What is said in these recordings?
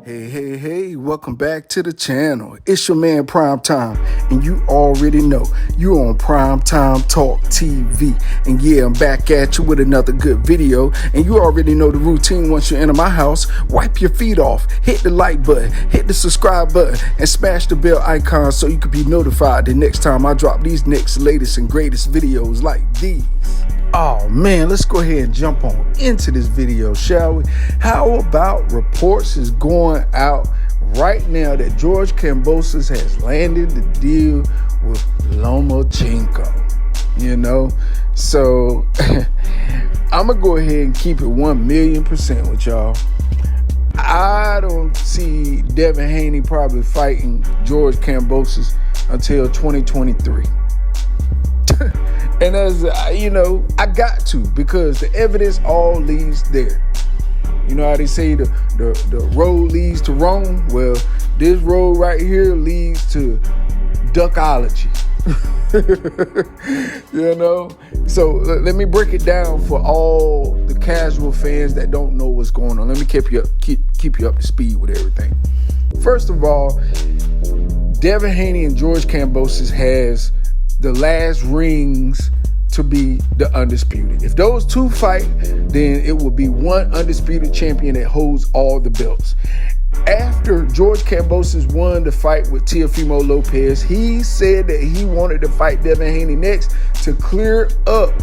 Hey, welcome back to the channel. It's your man Prime Time, and you already know you on Prime Time Talk TV. And yeah, I'm back at you with another good video, and you already know the routine. Once you enter my house, wipe your feet off, hit the like button, hit the subscribe button, and smash the bell icon so you can be notified the next time I drop these next latest and greatest videos like these. Oh man, let's go ahead and jump on into this video, shall we? How about reports is going out right now that George Kambosos has landed the deal with Lomachenko, you know? So I'm gonna go ahead and keep it 1,000,000% with y'all. I don't see Devin Haney probably fighting George Kambosos until 2023. And as you know, I got to, because the evidence all leads there. You know how they say the road leads to Rome? Well, this road right here leads to duckology. You know? So let me break it down for all the casual fans that don't know what's going on. Let me keep you up to speed with everything. First of all, Devin Haney and George Kambosos has the last rings to be the undisputed. If those two fight, then it will be one undisputed champion that holds all the belts. After George Kambosos won the fight with Teofimo Lopez, he said that he wanted to fight Devin Haney next to clear up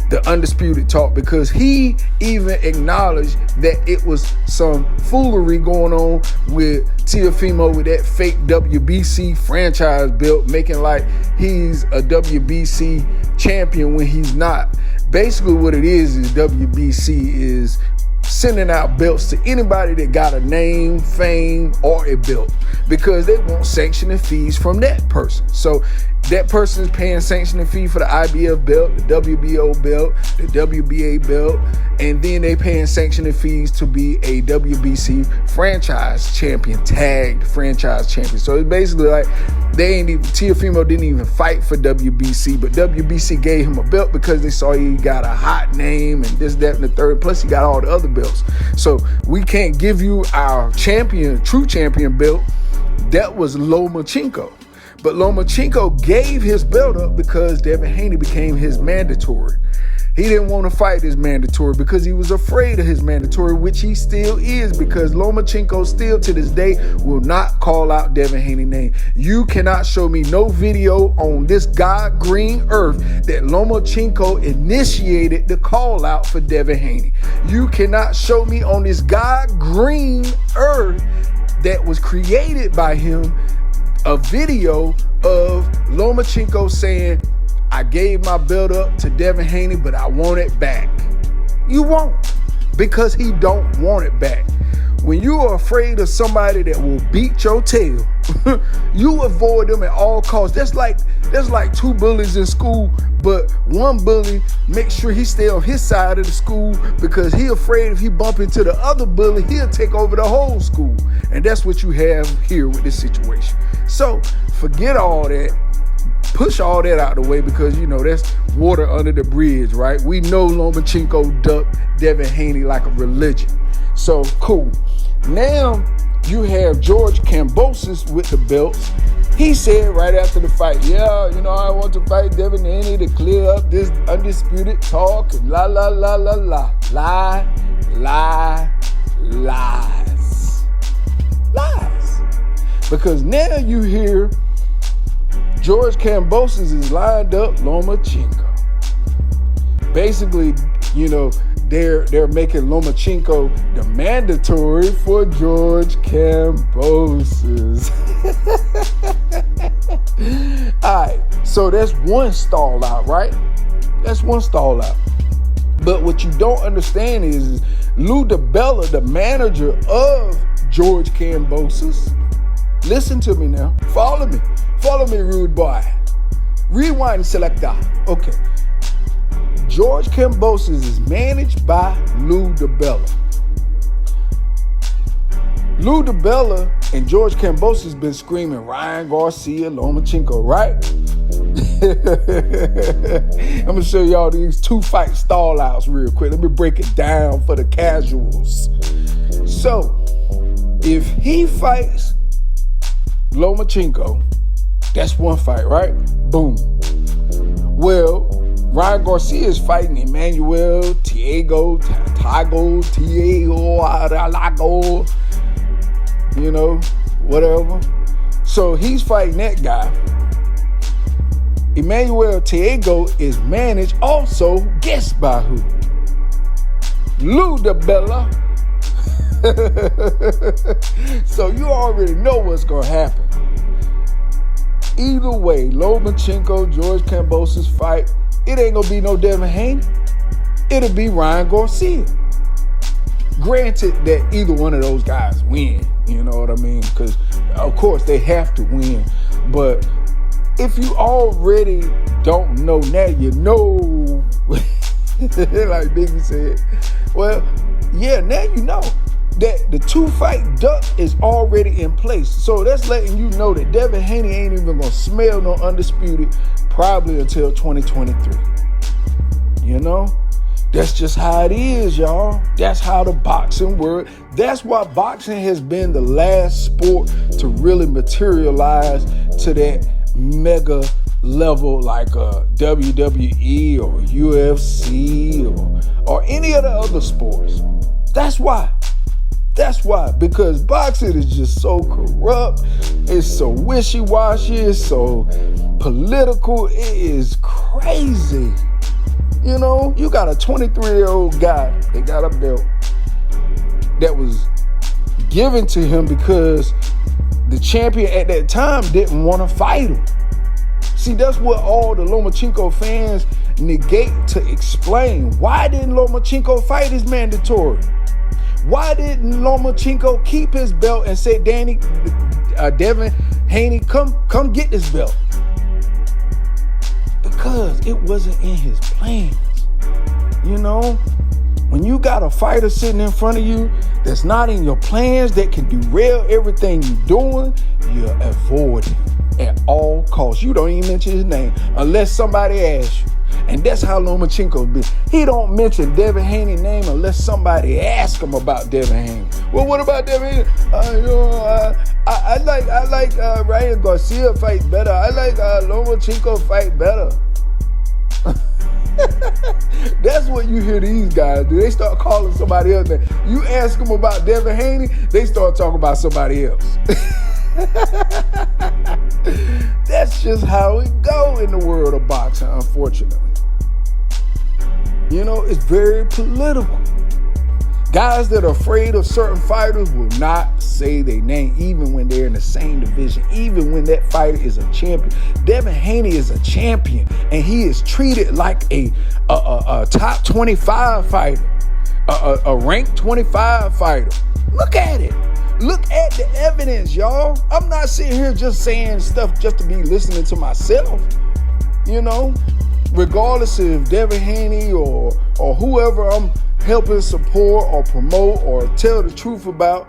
the undisputed talk, because he even acknowledged that it was some foolery going on with Teofimo with that fake WBC franchise belt, making like he's a WBC champion when he's not. Basically what it is WBC is sending out belts to anybody that got a name, fame, or a belt, because they want sanctioning fees from that person. So that person is paying sanctioning fee for the IBF belt, the WBO belt, the WBA belt, and then they paying sanctioning fees to be a WBC franchise champion, tagged franchise champion. So it's basically like Teofimo didn't even fight for WBC, but WBC gave him a belt because they saw he got a hot name and this, that, and the third. Plus he got all the other belts. So we can't give you our champion, true champion belt. That was Lomachenko. But Lomachenko gave his belt up because Devin Haney became his mandatory. He didn't want to fight his mandatory because he was afraid of his mandatory, which he still is, because Lomachenko still to this day will not call out Devin Haney's name. You cannot show me no video on this God green earth that Lomachenko initiated the call out for Devin Haney. You cannot show me on this God green earth that was created by him a video of Lomachenko saying, I gave my belt up to Devin Haney, but I want it back. You won't, because he don't want it back. When you are afraid of somebody that will beat your tail, you avoid them at all costs. That's like two bullies in school, but one bully makes sure he stay on his side of the school because he afraid if he bump into the other bully, he'll take over the whole school. And that's what you have here with this situation. So forget all that. Push all that out of the way, because, you know, that's water under the bridge, right? We know Lomachenko ducked Devin Haney like a religion. So cool. Now you have George Kambosos with the belts. He said right after the fight, yeah, you know, I want to fight Devin Haney to clear up this undisputed talk and la, la, la, la, la. Lies. Because now you hear George Kambosos is lined up Lomachenko. Basically, you know, they're making Lomachenko the mandatory for George Kambosos. All right, so that's one stall out, right? That's one stall out. But what you don't understand is Lou DiBella, the manager of George Kambosos. Listen to me now. Follow me, rude boy. Rewind selector. Okay. George Kambosos is managed by Lou DiBella. Lou DiBella and George Kambosos been screaming Ryan Garcia, Lomachenko, right? I'm going to show y'all these 2 fight stall outs real quick. Let me break it down for the casuals. So, if he fights Lomachenko, that's 1 fight, right? Boom. Well, Ryan Garcia is fighting Emmanuel Tiago, you know, whatever. So he's fighting that guy. Emmanuel Tiago is managed also, guess by who? Lou DiBella. So you already know what's going to happen. Either way, Lomachenko, George Kambosos fight, it ain't going to be no Devin Haney. It'll be Ryan Garcia. Granted that either one of those guys win, you know what I mean? Because, of course, they have to win. But if you already don't know, now you know, like Biggie said. Well, yeah, now you know that the 2-fight duck is already in place. So that's letting you know that Devin Haney ain't even going to smell no undisputed probably until 2023. You know? That's just how it is, y'all. That's how the boxing works. That's why boxing has been the last sport to really materialize to that mega level like WWE or UFC or any of the other sports. That's why. That's why. Because boxing is just so corrupt. It's so wishy-washy. It's so political. It is crazy. You know, you got a 23-year-old guy that got a belt that was given to him because the champion at that time didn't want to fight him. See, that's what all the Lomachenko fans negate to explain. Why didn't Lomachenko fight is mandatory? Why didn't Lomachenko keep his belt and say, Devin Haney, come get this belt? Because it wasn't in his plans. You know, when you got a fighter sitting in front of you that's not in your plans, that can derail everything you're doing, you're avoiding at all costs. You don't even mention his name unless somebody asks you. And that's how Lomachenko's been. He don't mention Devin Haney's name unless somebody asks him about Devin Haney. Well, what about Devin Haney? I like Ryan Garcia fight better. I like Lomachenko fight better. That's what you hear these guys do. They start calling somebody else. You ask them about Devin Haney, they start talking about somebody else. That's just how it go in the world of boxing, unfortunately. You know, it's very political. Guys that are afraid of certain fighters will not say their name, even when they're in the same division, even when that fighter is a champion. Devin Haney is a champion, and he is treated like a top 25 fighter, a ranked 25 fighter. Look at it. Look at the evidence, y'all. I'm not sitting here just saying stuff just to be listening to myself. You know, regardless if Devin Haney or whoever I'm helping support or promote or tell the truth about,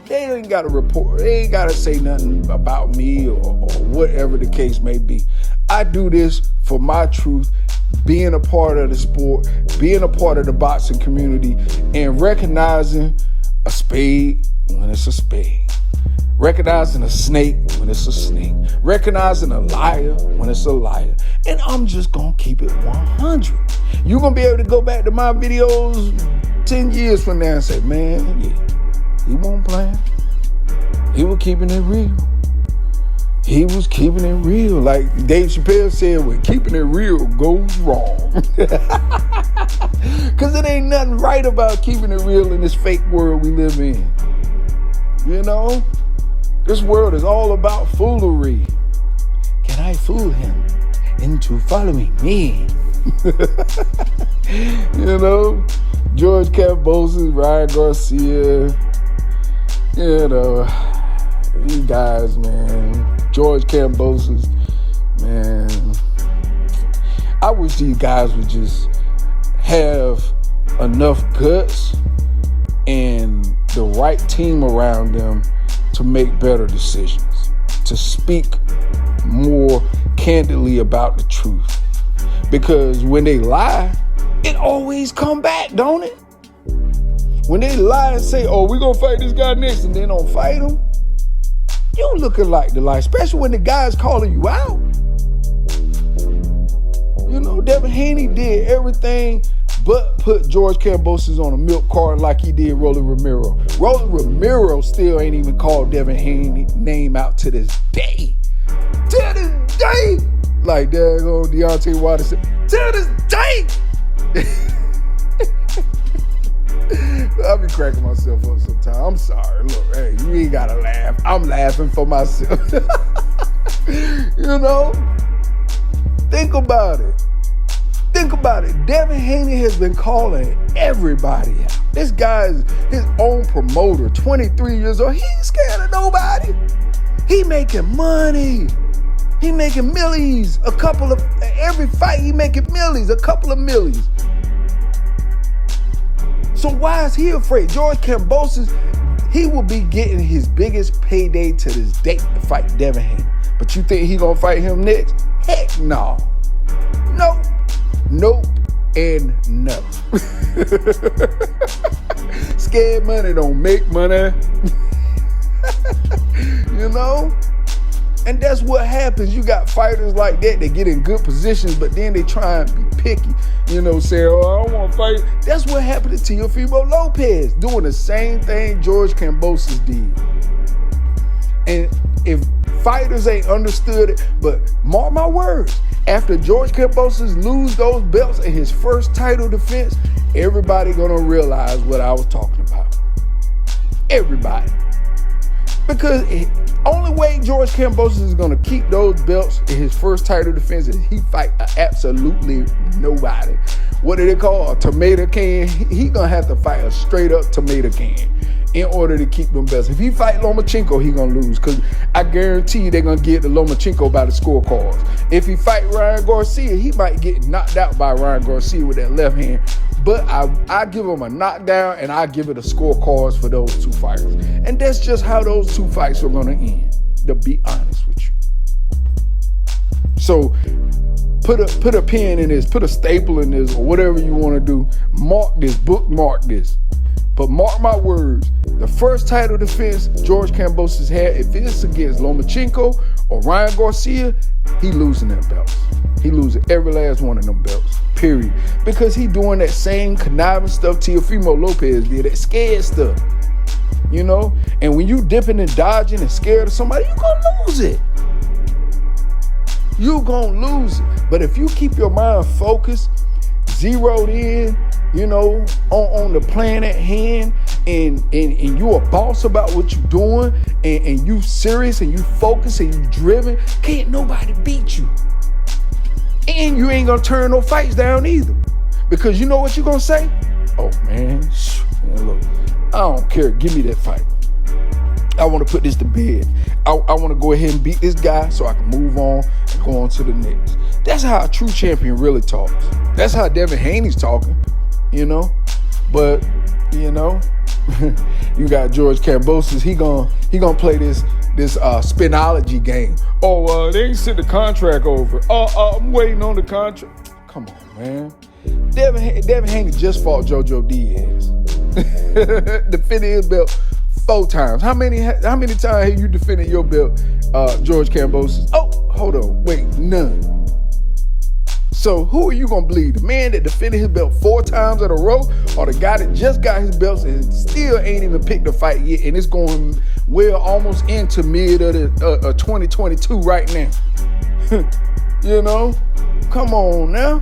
they ain't got to report. They ain't got to say nothing about me or whatever the case may be. I do this for my truth, being a part of the sport, being a part of the boxing community, and recognizing a spade when it's a spade. Recognizing a snake when it's a snake. Recognizing a liar when it's a liar. And I'm just going to keep it 100. You're going to be able to go back to my videos 10 years from now and say, man, yeah, he wasn't playing. He was keeping it real. He was keeping it real. Like Dave Chappelle said, when keeping it real goes wrong. Because it ain't nothing right about keeping it real in this fake world we live in. You know? This world is all about foolery. Can I fool him into following me? You know? George Kambosos, Ryan Garcia. You know, these guys, man. George Kambosos, man. I wish these guys would just have enough guts and the right team around them to make better decisions, to speak more candidly about the truth. Because when they lie, it always come back, don't it? When they lie and say, oh, we're going to fight this guy next, and then don't fight him, you looking like the lie, especially when the guy's calling you out. You know, Devin Haney did everything but put George Kambosos on a milk carton like he did Rolly Romero. Rolly Romero still ain't even called Devin Haney name out to this day. To this day! Like there go Deontay Wilder said, to this day! I'll be cracking myself up sometimes. I'm sorry. Look, hey, you ain't gotta laugh. I'm laughing for myself. You know? Think about it. Think about it. Devin Haney has been calling everybody out. This guy is his own promoter, 23 years old. He ain't scared of nobody. He making money. He making millies. Every fight he making millies, a couple of millies. So why is he afraid? George Kambosos, he will be getting his biggest payday to this date to fight Devin Haney. But you think he gonna fight him next? Heck no. Nope. Nope and no. Scared money don't make money. You know? And that's what happens. You got fighters like that get in good positions, but then they try and be picky. You know, saying, oh, I don't want to fight. That's what happened to Teofimo Lopez, doing the same thing George Kambosos did. And if fighters ain't understood it, but mark my words, after George Kambosos lose those belts in his first title defense, everybody gonna realize what I was talking about. Everybody. Because only way George Kambosos is going to keep those belts in his first title defense is he fight absolutely nobody. What do they call a tomato can? He going to have to fight a straight up tomato can in order to keep them belts. If he fight Lomachenko, he going to lose, because I guarantee you they're going to get the Lomachenko by the scorecards. If he fight Ryan Garcia, he might get knocked out by Ryan Garcia with that left hand. But I give him a knockdown, and I give it a scorecards for those two fighters. And that's just how those two fights are going to end, to be honest with you. So put a pen in this, put a staple in this, or whatever you want to do. Mark this, bookmark this. But mark my words, the first title defense George Kambosos had, if it's against Lomachenko or Ryan Garcia, he losing them belts. He losing every last one of them belts, period. Because he doing that same conniving stuff Teofimo Lopez did, that scared stuff, you know? And when you dipping and dodging and scared of somebody, you gonna lose it. You gonna lose it. But if you keep your mind focused, zeroed in, you know, on the plan at hand, and you a boss about what you're doing, and you serious and you focused and you driven, can't nobody beat you. And you ain't gonna turn no fights down either. Because you know what you're gonna say? Oh man, look, I don't care, give me that fight. I want to put this to bed. I want to go ahead and beat this guy so I can move on and go on to the next. That's how a true champion really talks. That's how Devin Haney's talking, you know. But, you know, you got George Kambosos. He gonna play this spinology game. Oh, they ain't sent the contract over. I'm waiting on the contract. Come on, man. Devin Haney just fought JoJo Diaz. Defended his belt 4 times. How many times have you defended your belt, George Kambosos? Oh, hold on. Wait, none. So who are you going to believe? The man that defended his belt 4 times in a row, or the guy that just got his belts and still ain't even picked a fight yet, and it's going well almost into mid of 2022 right now? You know? Come on now.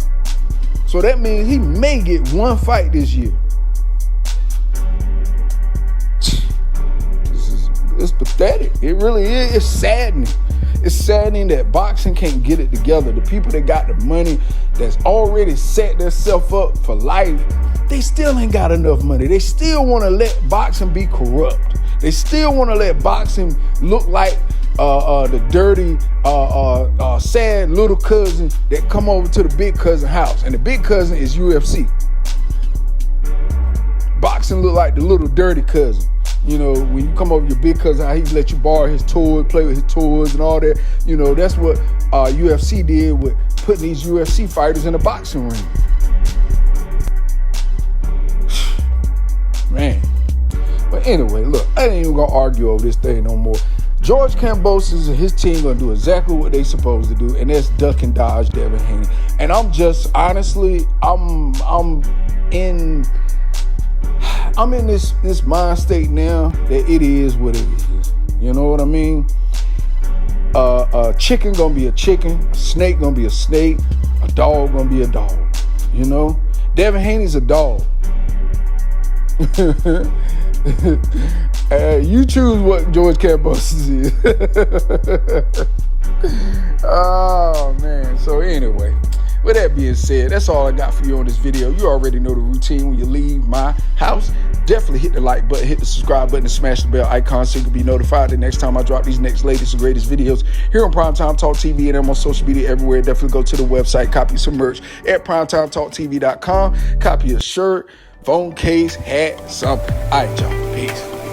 So that means he may get 1 fight this year. It's pathetic. It really is. It's saddening. It's saddening that boxing can't get it together. The people that got the money, that's already set themselves up for life, they still ain't got enough money. They still want to let boxing be corrupt. They still want to let boxing look like the dirty, sad little cousin that come over to the big cousin house. And the big cousin is UFC. Boxing look like the little dirty cousin. You know, when you come over your big cousin, how he let you borrow his toys, play with his toys and all that. You know, that's what UFC did with putting these UFC fighters in a boxing ring. Man. But anyway, look, I ain't even gonna argue over this thing no more. George Kambosos and his team gonna do exactly what they supposed to do, and that's duck and dodge Devin Haney. And I'm just honestly, I'm in this mind state now that it is what it is. You know what I mean? A chicken gonna be a chicken, a snake gonna be a snake, a dog gonna be a dog. You know, Devin Haney's a dog. You choose what George Kambosos is. Oh, man. So anyway, with that being said, that's all I got for you on this video. You already know the routine when you leave my house. Definitely hit the like button, hit the subscribe button, and smash the bell icon so you can be notified the next time I drop these next latest and greatest videos here on Primetime Talk TV, and I'm on social media everywhere. Definitely go to the website, copy some merch at primetimetalktv.com. Copy a shirt, phone case, hat, something. All right, y'all. Peace.